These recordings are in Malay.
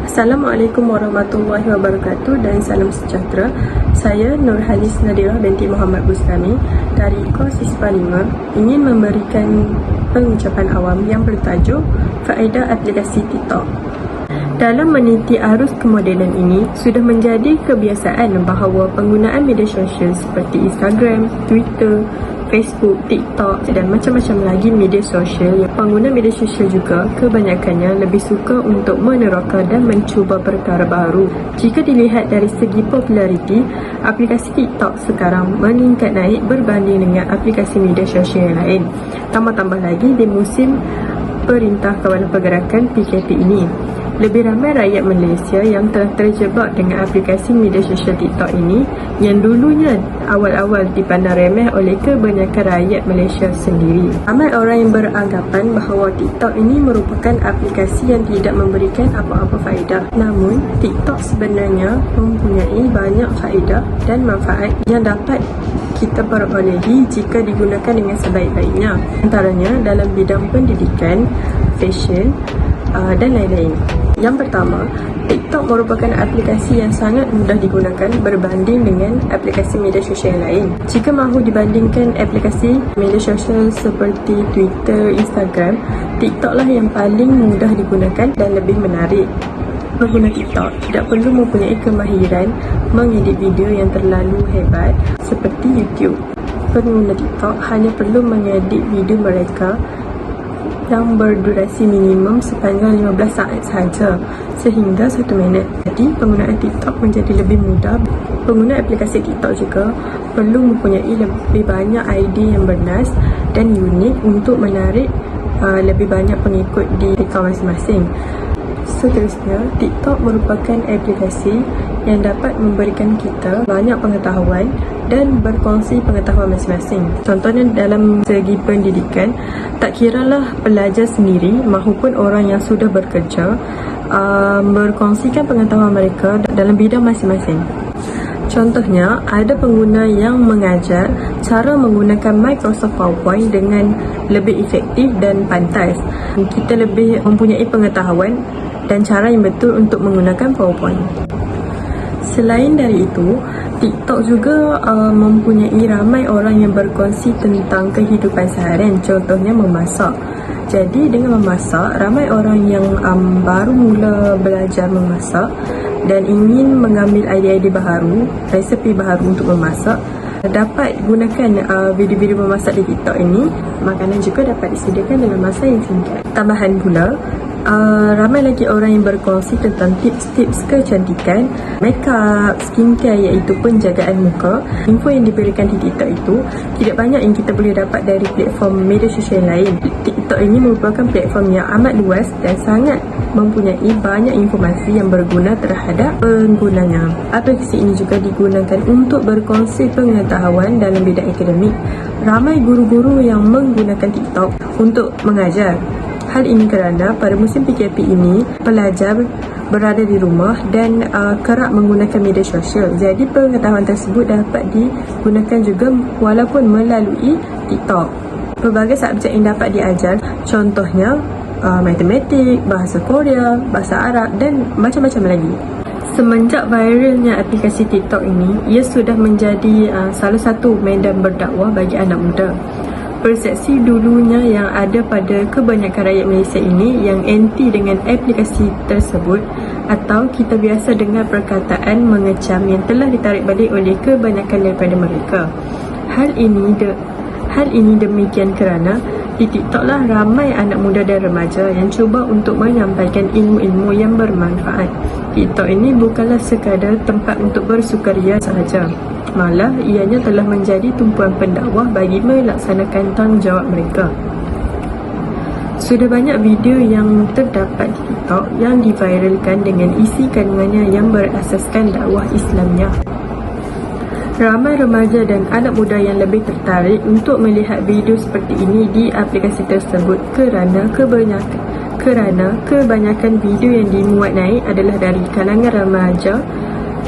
Assalamualaikum warahmatullahi wabarakatuh dan salam sejahtera. Saya Nurhalis Nadirah binti Muhammad Bustami dari kos ISPA 5 ingin memberikan pengucapan awam yang bertajuk Faedah Aplikasi TikTok. Dalam meniti arus kemodenan ini, sudah menjadi kebiasaan bahawa penggunaan media sosial seperti Instagram, Twitter, Facebook, TikTok dan macam-macam lagi media sosial. Pengguna media sosial juga kebanyakannya lebih suka untuk meneroka dan mencuba perkara baru. Jika dilihat dari segi populariti, aplikasi TikTok sekarang meningkat naik berbanding dengan aplikasi media sosial yang lain. Tambah-tambah lagi di musim Perintah Kawalan Pergerakan PKP ini, lebih ramai rakyat Malaysia yang telah terjebak dengan aplikasi media sosial TikTok ini yang dulunya awal-awal dipandang remeh oleh kebanyakan rakyat Malaysia sendiri. Ramai orang yang beranggapan bahawa TikTok ini merupakan aplikasi yang tidak memberikan apa-apa faedah. Namun, TikTok sebenarnya mempunyai banyak faedah dan manfaat yang dapat kita perolehi jika digunakan dengan sebaik-baiknya. Antaranya dalam bidang pendidikan, fashion dan lain-lain. Yang pertama, TikTok merupakan aplikasi yang sangat mudah digunakan berbanding dengan aplikasi media sosial yang lain. Jika mahu dibandingkan aplikasi media sosial seperti Twitter, Instagram, TikTok lah yang paling mudah digunakan dan lebih menarik. Pengguna TikTok tidak perlu mempunyai kemahiran mengedit video yang terlalu hebat seperti YouTube. Pengguna TikTok hanya perlu mengedit video mereka yang berdurasi minimum sepanjang 15 saat sahaja sehingga 1 minit. Jadi penggunaan TikTok menjadi lebih mudah. Pengguna aplikasi TikTok juga perlu mempunyai lebih banyak idea yang bernas dan unik untuk menarik lebih banyak pengikut di akaun masing-masing. Seterusnya, TikTok merupakan aplikasi yang dapat memberikan kita banyak pengetahuan dan berkongsi pengetahuan masing-masing. Contohnya dalam segi pendidikan, tak kiralah pelajar sendiri maupun orang yang sudah bekerja berkongsikan pengetahuan mereka dalam bidang masing-masing. Contohnya, ada pengguna yang mengajar cara menggunakan Microsoft PowerPoint dengan lebih efektif dan pantas. Kita lebih mempunyai pengetahuan dan cara yang betul untuk menggunakan PowerPoint. Selain dari itu, TikTok juga mempunyai ramai orang yang berkongsi tentang kehidupan seharian, contohnya memasak. Jadi dengan memasak, ramai orang yang baru mula belajar memasak dan ingin mengambil idea-idea baru, resepi baru untuk memasak, dapat gunakan video-video memasak di TikTok ini. Makanan juga dapat disediakan dalam masa yang singkat. Tambahan pula, ramai lagi orang yang berkongsi tentang tips-tips kecantikan, makeup, skincare iaitu penjagaan muka. Info yang diberikan di TikTok itu tidak banyak yang kita boleh dapat dari platform media sosial lain. TikTok ini merupakan platform yang amat luas dan sangat mempunyai banyak informasi yang berguna terhadap penggunanya. Aplikasi ini juga digunakan untuk berkongsi pengetahuan dalam bidang akademik. Ramai guru-guru yang menggunakan TikTok untuk mengajar. Hal ini kerana pada musim PKP ini, pelajar berada di rumah dan kerap menggunakan media sosial. Jadi pengetahuan tersebut dapat digunakan juga walaupun melalui TikTok. Pelbagai subjek yang dapat diajar, contohnya matematik, bahasa Korea, bahasa Arab dan macam-macam lagi. Semenjak viralnya aplikasi TikTok ini, ia sudah menjadi salah satu medan berdakwah bagi anak muda. Persepsi dulunya yang ada pada kebanyakan rakyat Malaysia ini yang anti dengan aplikasi tersebut, atau kita biasa dengar perkataan mengecam yang telah ditarik balik oleh kebanyakan daripada mereka. Hal ini demikian kerana di TikTok lah ramai anak muda dan remaja yang cuba untuk menyampaikan ilmu-ilmu yang bermanfaat. TikTok ini bukanlah sekadar tempat untuk bersukaria sahaja. Malah, ianya telah menjadi tumpuan pendakwah bagi melaksanakan tanggungjawab mereka. Sudah banyak video yang terdapat di TikTok yang diviralkan dengan isi kandungannya yang berasaskan dakwah Islamnya. Ramai remaja dan anak muda yang lebih tertarik untuk melihat video seperti ini di aplikasi tersebut kerana kebanyakan video yang dimuat naik adalah dari kalangan remaja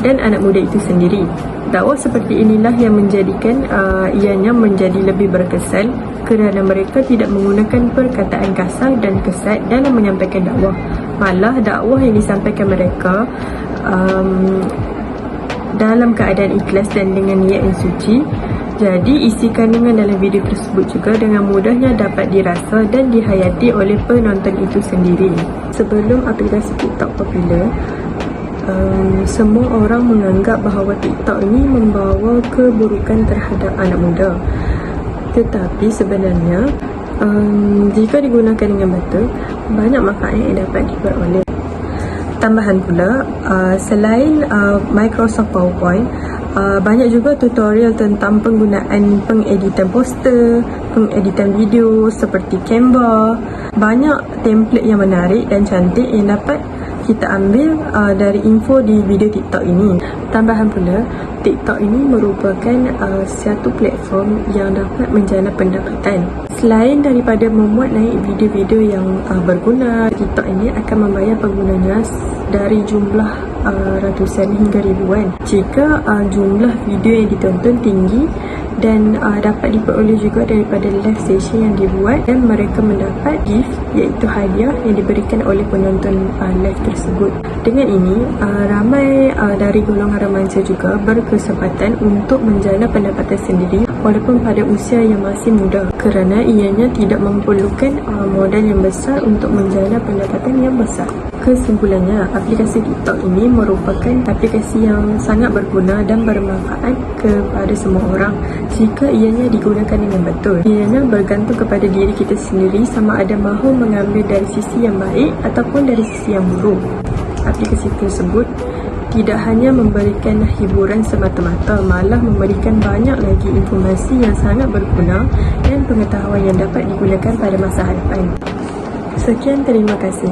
dan anak muda itu sendiri. Dakwah seperti inilah yang menjadikan ianya menjadi lebih berkesan kerana mereka tidak menggunakan perkataan kasar dan kesat dalam menyampaikan dakwah. Malah dakwah yang disampaikan mereka dalam keadaan ikhlas dan dengan niat yang suci. Jadi isi kandungan dalam video tersebut juga dengan mudahnya dapat dirasa dan dihayati oleh penonton itu sendiri. Sebelum aplikasi TikTok popular, semua orang menganggap bahawa TikTok ini membawa keburukan terhadap anak muda. Tetapi sebenarnya jika digunakan dengan betul, banyak manfaat yang dapat diperoleh. Tambahan pula, selain Microsoft PowerPoint, banyak juga tutorial tentang penggunaan pengeditan poster, pengeditan video seperti Canva. Banyak template yang menarik dan cantik yang dapat kita ambil dari info di video TikTok ini. Tambahan pula, TikTok ini merupakan satu platform yang dapat menjana pendapatan. Selain daripada memuat naik video-video yang berguna, TikTok ini akan membayar penggunanya dari jumlah ratusan hingga ribuan. Jika jumlah video yang ditonton tinggi dan dapat diperoleh juga daripada live session yang dibuat, dan mereka mendapat gift iaitu hadiah yang diberikan oleh penonton live tersebut. Dengan ini, ramai dari golongan remaja juga berkesempatan untuk menjana pendapatan sendiri walaupun pada usia yang masih muda, kerana ianya tidak memerlukan modal yang besar untuk menjana pendapatan yang besar. Kesimpulannya, aplikasi TikTok ini merupakan aplikasi yang sangat berguna dan bermanfaat kepada semua orang jika ianya digunakan dengan betul. Ianya bergantung kepada diri kita sendiri sama ada mahu mengambil dari sisi yang baik ataupun dari sisi yang buruk. Aplikasi tersebut tidak hanya memberikan hiburan semata-mata, malah memberikan banyak lagi informasi yang sangat berguna dan pengetahuan yang dapat digunakan pada masa hadapan. Sekian, terima kasih.